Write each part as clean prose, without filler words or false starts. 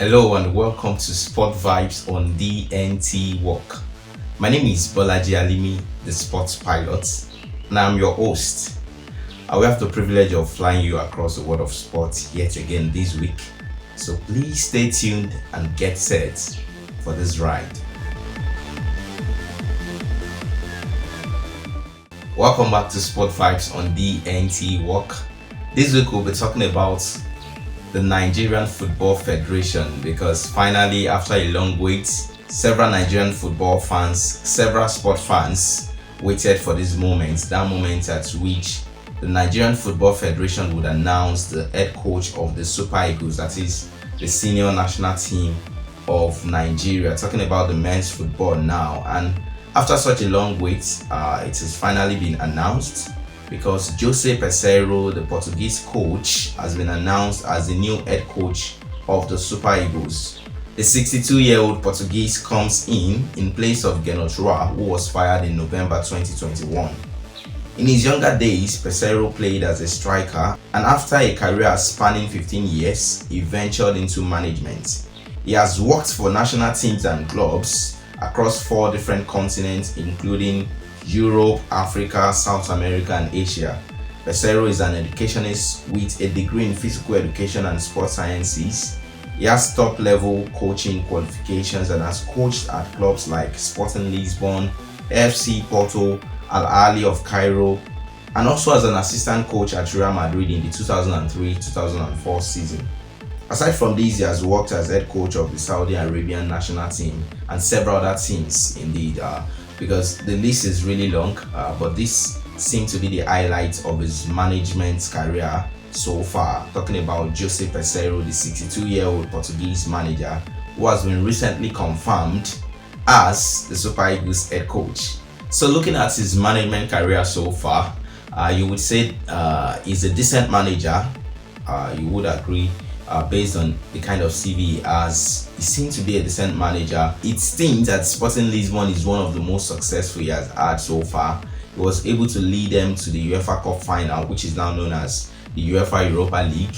Hello and welcome to Sport Vibes on DNT Walk. My name is Bolaji Alimi, the sports pilot, and I'm your host. We have the privilege of flying you across the world of sports yet again this week. So please stay tuned and get set for this ride. Welcome back to Sport Vibes on DNT Walk. This week we'll be talking about the Nigerian Football Federation, because finally, after a long wait, several Nigerian football fans, several sport fans waited for this moment, that moment at which the Nigerian Football Federation would announce the head coach of the Super Eagles, that is the senior national team of Nigeria, talking about the men's football now. And after such a long wait, it has finally been announced, because Jose Peseiro, the Portuguese coach, has been announced as the new head coach of the Super Eagles. The 62-year-old Portuguese comes in place of Genotroa, who was fired in November 2021. In his younger days, Peseiro played as a striker, and after a career spanning 15 years, he ventured into management. He has worked for national teams and clubs across 4 different continents, including Europe, Africa, South America, and Asia. Peseiro is an educationist with a degree in physical education and sports sciences. He has top-level coaching qualifications and has coached at clubs like Sporting Lisbon, FC Porto, Al Ahly of Cairo, and also as an assistant coach at Real Madrid in the 2003-2004 season. Aside from these, he has worked as head coach of the Saudi Arabian national team and several other teams indeed, because the list is really long, but this seems to be the highlight of his management career so far. Talking about Jose Peseiro, the 62-year-old Portuguese manager who has been recently confirmed as the Super Eagles head coach. So looking at his management career so far, you would say he's a decent manager. You would agree. Based on the kind of CV he has, he seems to be a decent manager. It seems that Sporting Lisbon is one of the most successful he has had so far. He was able to lead them to the UEFA Cup final, which is now known as the UEFA Europa League,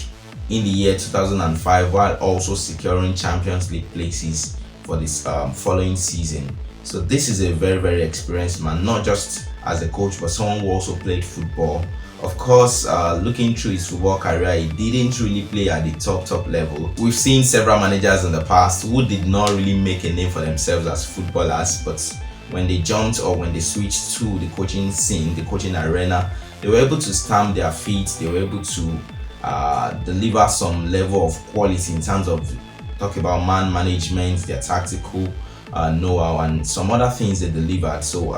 in the year 2005, while also securing Champions League places for this following season. So this is a very, very experienced man, not just as a coach, but someone who also played football. Of course, looking through his football career, he didn't really play at the top level. We've seen several managers in the past who did not really make a name for themselves as footballers, but when they jumped or when they switched to the coaching scene, the coaching arena, they were able to stamp their feet. They were able to deliver some level of quality in terms of talk about man management, their tactical know-how, and some other things they delivered. So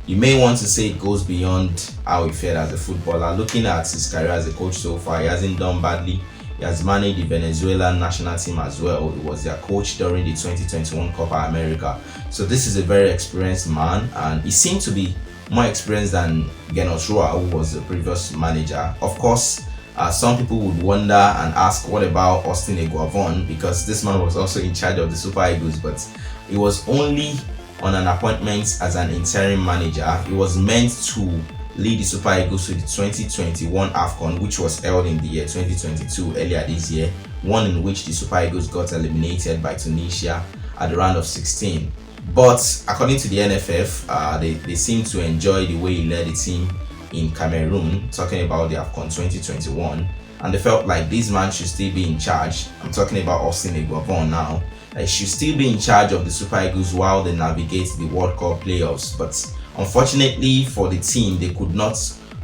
you may want to say it goes beyond how he fared as a footballer. Looking at his career as a coach so far, he hasn't done badly. He has managed the Venezuelan national team as well. He was their coach during the 2021 Copa America. So this is a very experienced man, and he seemed to be more experienced than Genotroa, who was the previous manager. Of course, some people would wonder and ask, what about Austin Eguavon? Because this man was also in charge of the Super Eagles, but he was only on an appointment as an interim manager. He was meant to lead the Super Eagles to the 2021 AFCON, which was held in the year 2022, earlier this year, one in which the Super Eagles got eliminated by Tunisia at the round of 16. But according to the NFF, they seem to enjoy the way he led the team in Cameroon, talking about the AFCON 2021, and they felt like this man should still be in charge. I'm talking about Austin Eguavon now. He should still be in charge of the Super Eagles while they navigate the World Cup playoffs. But unfortunately for the team, they could not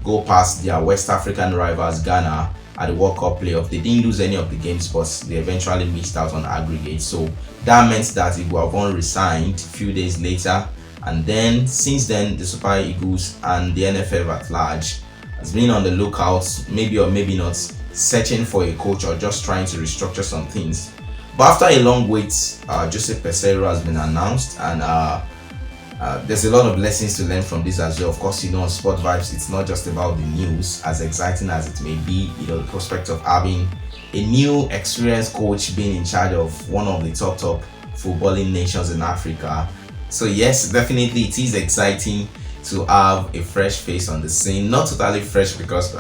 go past their West African rivals Ghana at the World Cup playoff. They didn't lose any of the games, but they eventually missed out on aggregate. So that meant that Eguavon resigned a few days later. And then, since then, the Super Eagles and the NFF at large has been on the lookout, maybe or maybe not, searching for a coach or just trying to restructure some things. But after a long wait, Jose Peseiro has been announced, and there's a lot of lessons to learn from this as well. Of course, on Sport Vibes, it's not just about the news, as exciting as it may be. The prospect of having a new experienced coach being in charge of one of the top footballing nations in Africa. So yes, definitely it is exciting to have a fresh face on the scene. Not totally fresh, because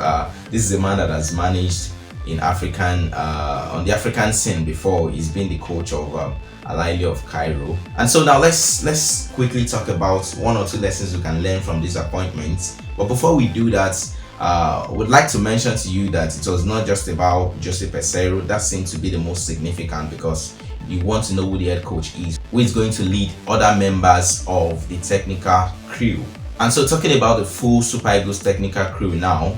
this is a man that has managed in African on the African scene before. He's been the coach of Al Ahly of Cairo. And so now let's quickly talk about one or two lessons we can learn from this appointment. But before we do that, I would like to mention to you that it was not just about Jose Peseiro. That seemed to be the most significant, because you want to know who the head coach is, who is going to lead other members of the technical crew. And so talking about the full Super Eagles technical crew now,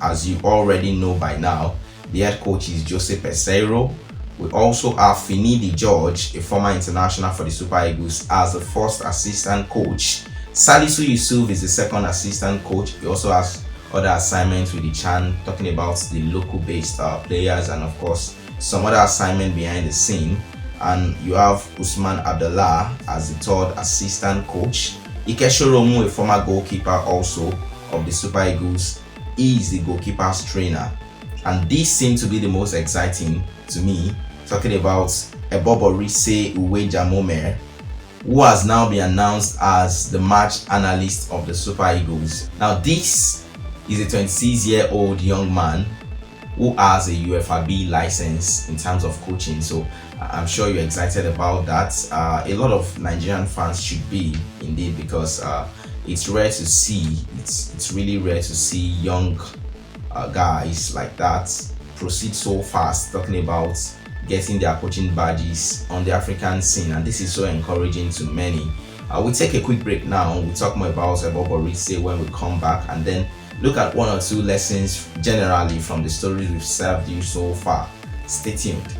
as you already know by now, the head coach is Jose Peseiro. We also have Finidi George, a former international for the Super Eagles, as the first assistant coach. Salisu Yusuf is the second assistant coach. He also has other assignments with the Chan, talking about the local based players, and of course some other assignment behind the scene. And you have Usman Abdullah as the third assistant coach. Ike Shoromu, a former goalkeeper also of the Super Eagles, is the goalkeeper's trainer. And this seemed to be the most exciting to me, talking about Eboborise Uwejamome, who has now been announced as the match analyst of the Super Eagles. Now this is a 26-year-old young man who has a UFRB license in terms of coaching, so I'm sure you're excited about that. A lot of Nigerian fans should be indeed, because it's rare to see, it's really rare to see young guys like that proceed so fast, talking about getting their coaching badges on the African scene, and this is so encouraging to many. We'll take a quick break now. We'll talk more about Eboborise when we come back, and then look at one or two lessons generally from the stories we've served you so far. Stay tuned.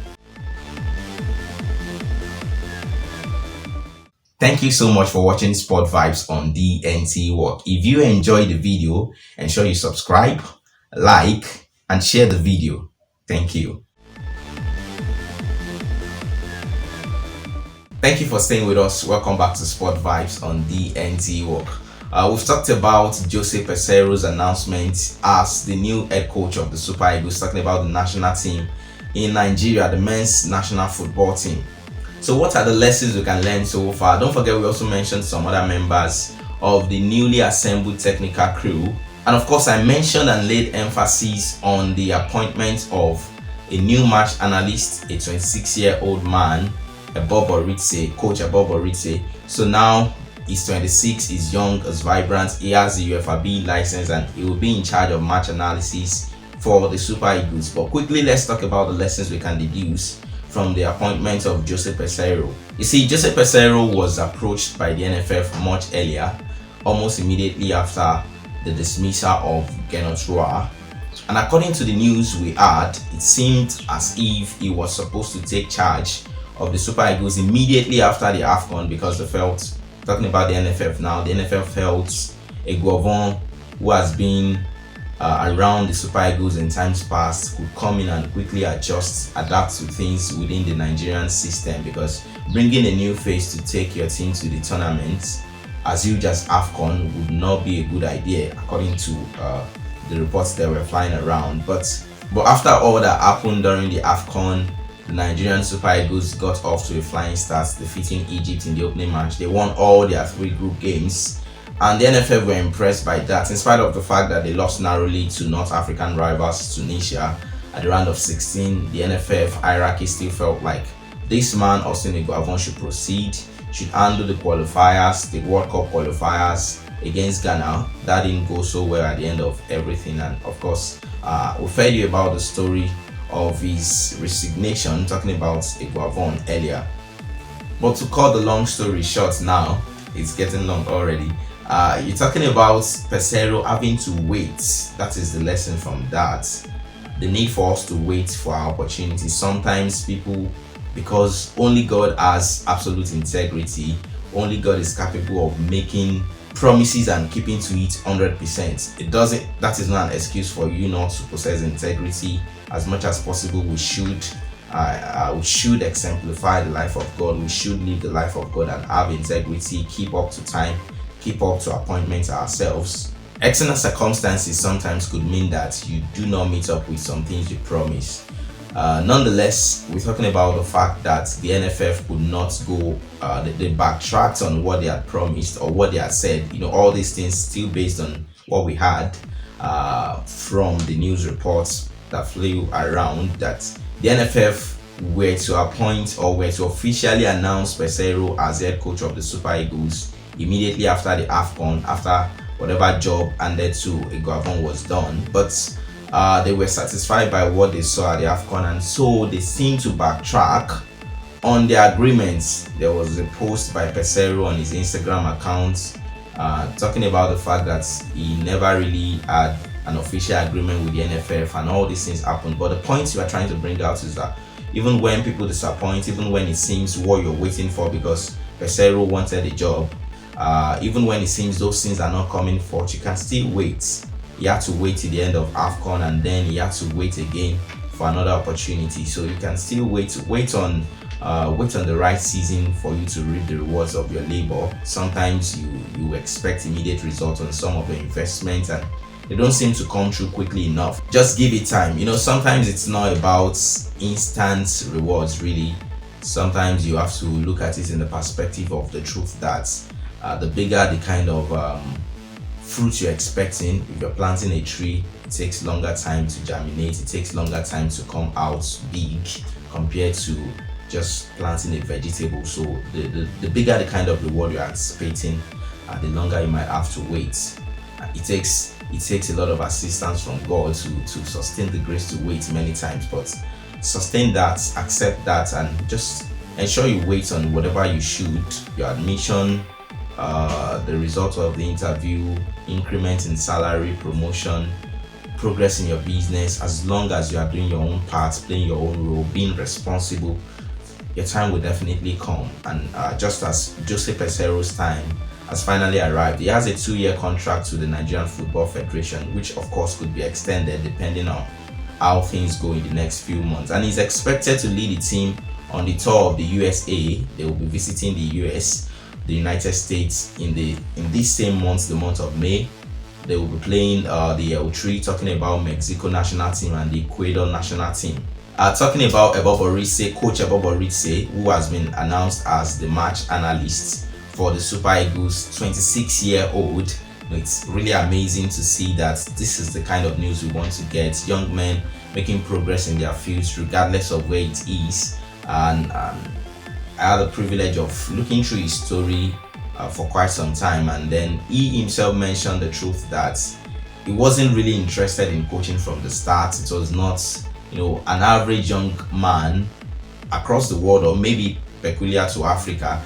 Thank you so much for watching Sport Vibes on DNT Work. If you enjoyed the video, ensure you subscribe, like, and share the video. Thank you. Thank you for staying with us. Welcome back to Sport Vibes on DNT Work. We've talked about Jose Peseiro's announcement as the new head coach of the Super Eagles, talking about the national team in Nigeria, the men's national football team. So what are the lessons we can learn so far? Don't forget, we also mentioned some other members of the newly assembled technical crew. And of course, I mentioned and laid emphasis on the appointment of a new match analyst, a 26-year-old man, Coach Eboborise. So now he's 26, he's young, he's vibrant, he has the UFRB license, and he will be in charge of match analysis for the Super Eagles. But quickly, let's talk about the lessons we can deduce from the appointment of Jose Peseiro. You see, Jose Peseiro was approached by the NFF much earlier, almost immediately after the dismissal of Genotroa. And according to the news we had, it seemed as if he was supposed to take charge of the Super Eagles immediately after the AFCON, because they felt, talking about the NFF now, the NFF felt a Guavon who has been around the Super Eagles in times past could come in and quickly adjust, adapt to things within the Nigerian system, because bringing a new face to take your team to the tournament as huge as AFCON would not be a good idea, according to the reports that were flying around. But after all that happened during the AFCON, the Nigerian Super Eagles got off to a flying start, defeating Egypt in the opening match. They won all their 3 group games, and the NFF were impressed by that, in spite of the fact that they lost narrowly to North African rivals Tunisia at the round of 16. The NFF hierarchy still felt like this man, Austin Eguavon, should proceed, should handle the qualifiers, the World Cup qualifiers against Ghana. That didn't go so well at the end of everything, and of course we fed you about the story of his resignation, talking about Eguavon earlier. But to cut the long story short now, it's getting long already. You're talking about Peseiro having to wait. That is the lesson from that. The need for us to wait for our opportunities. Sometimes people, because only God has absolute integrity, only God is capable of making promises and keeping to it 100%. That is not an excuse for you not to possess integrity. As much as possible, we should exemplify the life of God. We should live the life of God and have integrity, keep up to time, keep up to appointments ourselves. External circumstances sometimes could mean that you do not meet up with some things you promise. Nonetheless, we're talking about the fact that the NFF could not go, they backtracked on what they had promised or what they had said. All these things still based on what we had from the news reports. that flew around that the NFF were to appoint or were to officially announce Peseiro as head coach of the Super Eagles immediately after the AFCON, after whatever job handed to Iguavon was done. But they were satisfied by what they saw at the AFCON, and so they seemed to backtrack on their agreements. There was a post by Peseiro on his Instagram account talking about the fact that he never really had an official agreement with the NFF, and all these things happened. But the point you are trying to bring out is that even when people disappoint, even when it seems what you're waiting for, because Peseiro wanted a job, even when it seems those things are not coming forth, you can still wait. He had to wait till the end of AFCON, and then he had to wait again for another opportunity. So you can still wait on the right season for you to reap the rewards of your labor. Sometimes you expect immediate results on some of your investments, and they don't seem to come through quickly enough. Just give it time. Sometimes it's not about instant rewards, really. Sometimes you have to look at it in the perspective of the truth that the bigger the kind of fruit you're expecting. If you're planting a tree, it takes longer time to germinate, it takes longer time to come out big compared to just planting a vegetable. So the bigger the kind of reward you're anticipating, the longer you might have to wait. It takes a lot of assistance from God to sustain the grace to wait many times, but sustain that, accept that, and just ensure you wait on whatever you should, your admission, the result of the interview, increment in salary, promotion, progress in your business. As long as you are doing your own part, playing your own role, being responsible, your time will definitely come. And just as Jose Peseiro's time has finally arrived, he has a 2-year contract with the Nigerian Football Federation, which of course could be extended depending on how things go in the next few months. And he's expected to lead the team on the tour of the USA. They will be visiting the US, the United States in this same month, the month of May. They will be playing the L3, talking about Mexico national team and the Ecuador national team. Talking about Coach Ebo Borise, who has been announced as the match analyst for the Super Eagles, 26-year-old. It's really amazing to see that this is the kind of news we want to get. Young men making progress in their fields regardless of where it is. And I had the privilege of looking through his story for quite some time, and then he himself mentioned the truth that he wasn't really interested in coaching from the start. It was not, an average young man across the world, or maybe peculiar to Africa.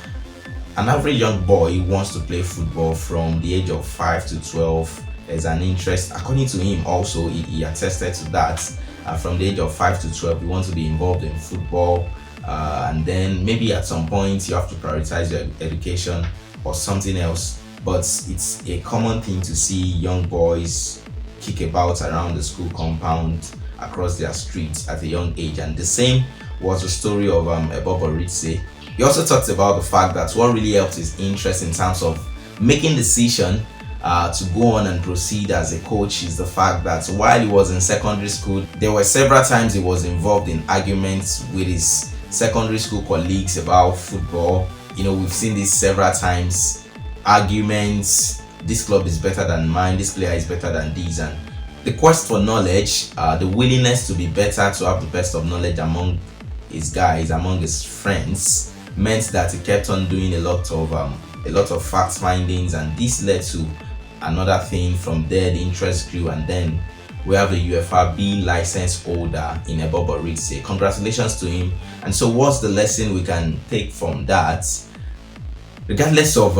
An average young boy wants to play football from the age of 5 to 12. There's an interest, according to him also, he attested to that. From the age of 5 to 12, you want to be involved in football, and then maybe at some point you have to prioritize your education or something else. But it's a common thing to see young boys kick about around the school compound, across their streets at a young age. And the same was the story of Ebo Borise. He also talked about the fact that what really helped his interest in terms of making decision to go on and proceed as a coach is the fact that while he was in secondary school, there were several times he was involved in arguments with his secondary school colleagues about football. We've seen this several times. Arguments, this club is better than mine, this player is better than these. And the quest for knowledge, the willingness to be better, to have the best of knowledge among his guys, among his friends, meant that he kept on doing a lot of fact findings, and this led to another thing. From there, the interest grew, and then we have a UFRB license holder in Ebo Borise. Congratulations to him. And so what's the lesson we can take from that? Regardless of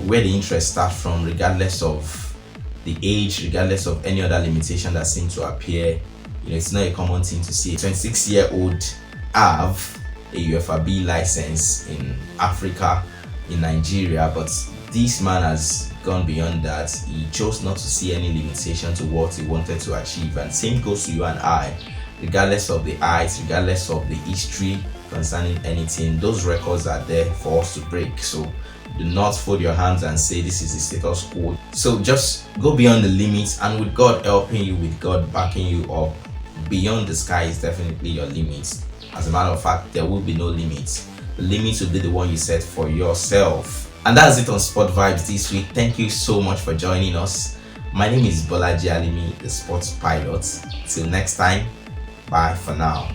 where the interest starts from, regardless of the age, regardless of any other limitation that seems to appear, it's not a common thing to see a 26-year-old have a UFRB license in Africa, in Nigeria. But this man has gone beyond that. He chose not to see any limitation to what he wanted to achieve. And same goes to you and I. Regardless of the height, regardless of the history concerning anything, those records are there for us to break. So do not fold your hands and say this is the status quo. So just go beyond the limits, and with God helping you, with God backing you up, beyond the sky is definitely your limits. As a matter of fact, there will be no limits. The limits will be the one you set for yourself. And that's it on Sport Vibes this week. Thank you so much for joining us. My name is Bolaji Alimi, the sports pilot. Till next time, bye for now.